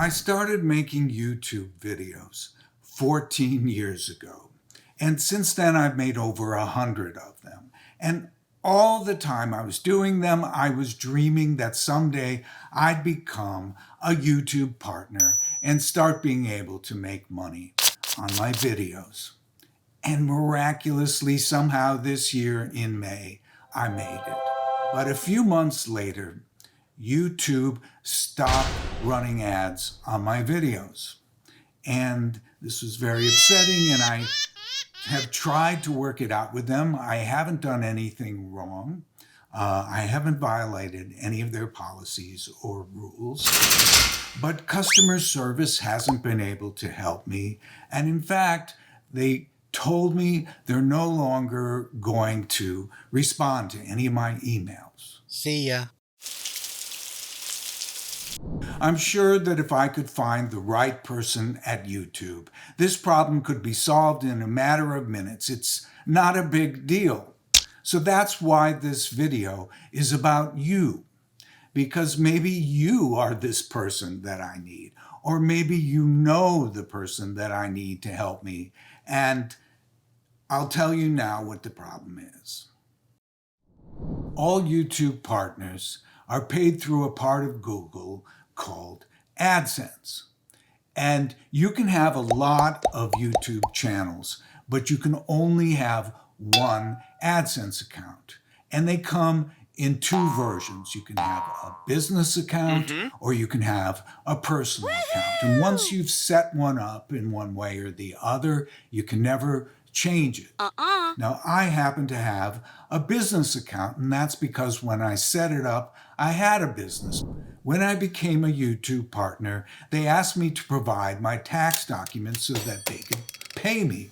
I started making YouTube videos 14 years ago. And since then, I've made over 100 of them. And all the time I was doing them, I was dreaming that someday I'd become a YouTube partner and start being able to make money on my videos. And miraculously, somehow this year in May, I made it. But a few months later, YouTube stopped running ads on my videos. And this was very upsetting, and I have tried to work it out with them. I haven't done anything wrong. I haven't violated any of their policies or rules. But customer service hasn't been able to help me. And in fact, they told me they're no longer going to respond to any of my emails. See ya. I'm sure that if I could find the right person at YouTube, this problem could be solved in a matter of minutes. It's not a big deal. So that's why this video is about you. Because maybe you are this person that I need, or maybe you know the person that I need to help me. And I'll tell you now what the problem is. All YouTube partners are paid through a part of Google called Adsense. And you can have a lot of YouTube channels, but you can only have one Adsense account. And they come in two versions. You can have a business account or you can have a personal account. And once you've set one up in one way or the other, you can never change it. Now, I happen to have a business account, and that's because when I set it up, I had a business. When I became a YouTube partner, they asked me to provide my tax documents so that they could pay me.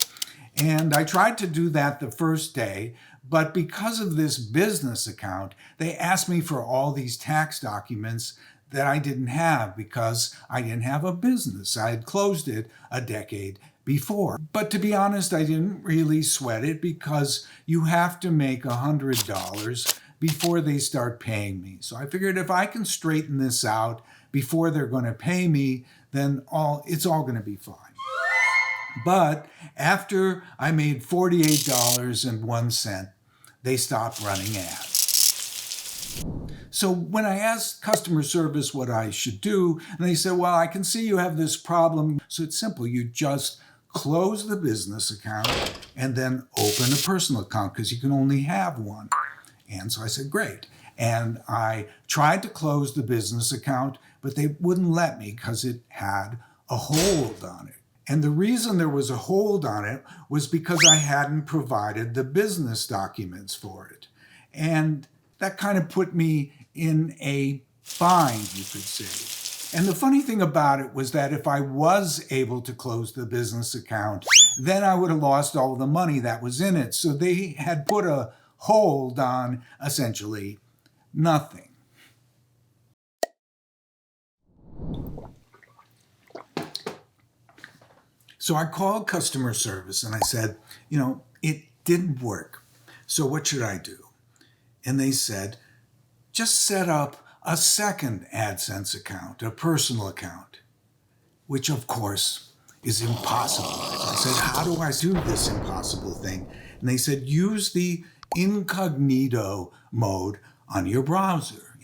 And I tried to do that the first day, but because of this business account, they asked me for all these tax documents that I didn't have because I didn't have a business. I had closed it a decade before. But to be honest, I didn't really sweat it because you have to make $100 before they start paying me. So I figured if I can straighten this out before they're going to pay me, then it's all going to be fine. But after I made $48.01, they stopped running ads. So when I asked customer service what I should do, and they said, well, I can see you have this problem. So it's simple. You just close the business account and then open a personal account because you can only have one. And so I said, great. And I tried to close the business account, but they wouldn't let me because it had a hold on it. And the reason there was a hold on it was because I hadn't provided the business documents for it. And that kind of put me in a bind, you could say. And the funny thing about it was that if I was able to close the business account, then I would have lost all the money that was in it. So they had put a hold on essentially nothing. So I called customer service and I said, it didn't work. So what should I do? And they said, just set up a second AdSense account, a personal account, which of course is impossible. I said, how do I do this impossible thing? And they said, use the incognito mode on your browser,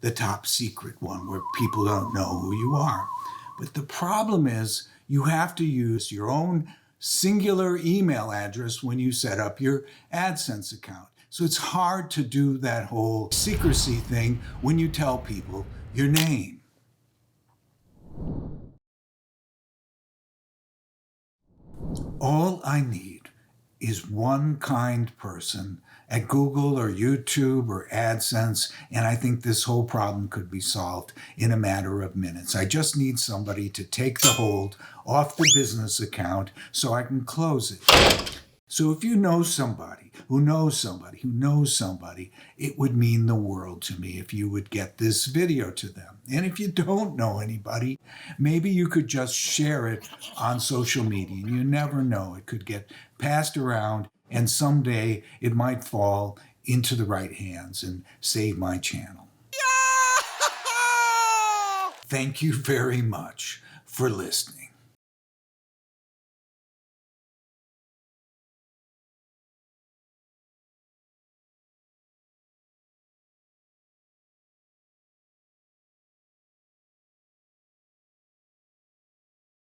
the top secret one where people don't know who you are. But the problem is you have to use your own singular email address when you set up your AdSense account. So it's hard to do that whole secrecy thing when you tell people your name. All I need is one kind person at Google or YouTube or AdSense, and I think this whole problem could be solved in a matter of minutes. I just need somebody to take the hold off the business account so I can close it. So if you know somebody who knows somebody who knows somebody, it would mean the world to me if you would get this video to them. And if you don't know anybody, maybe you could just share it on social media. You never know. It could get passed around, and someday it might fall into the right hands and save my channel. Thank you very much for listening.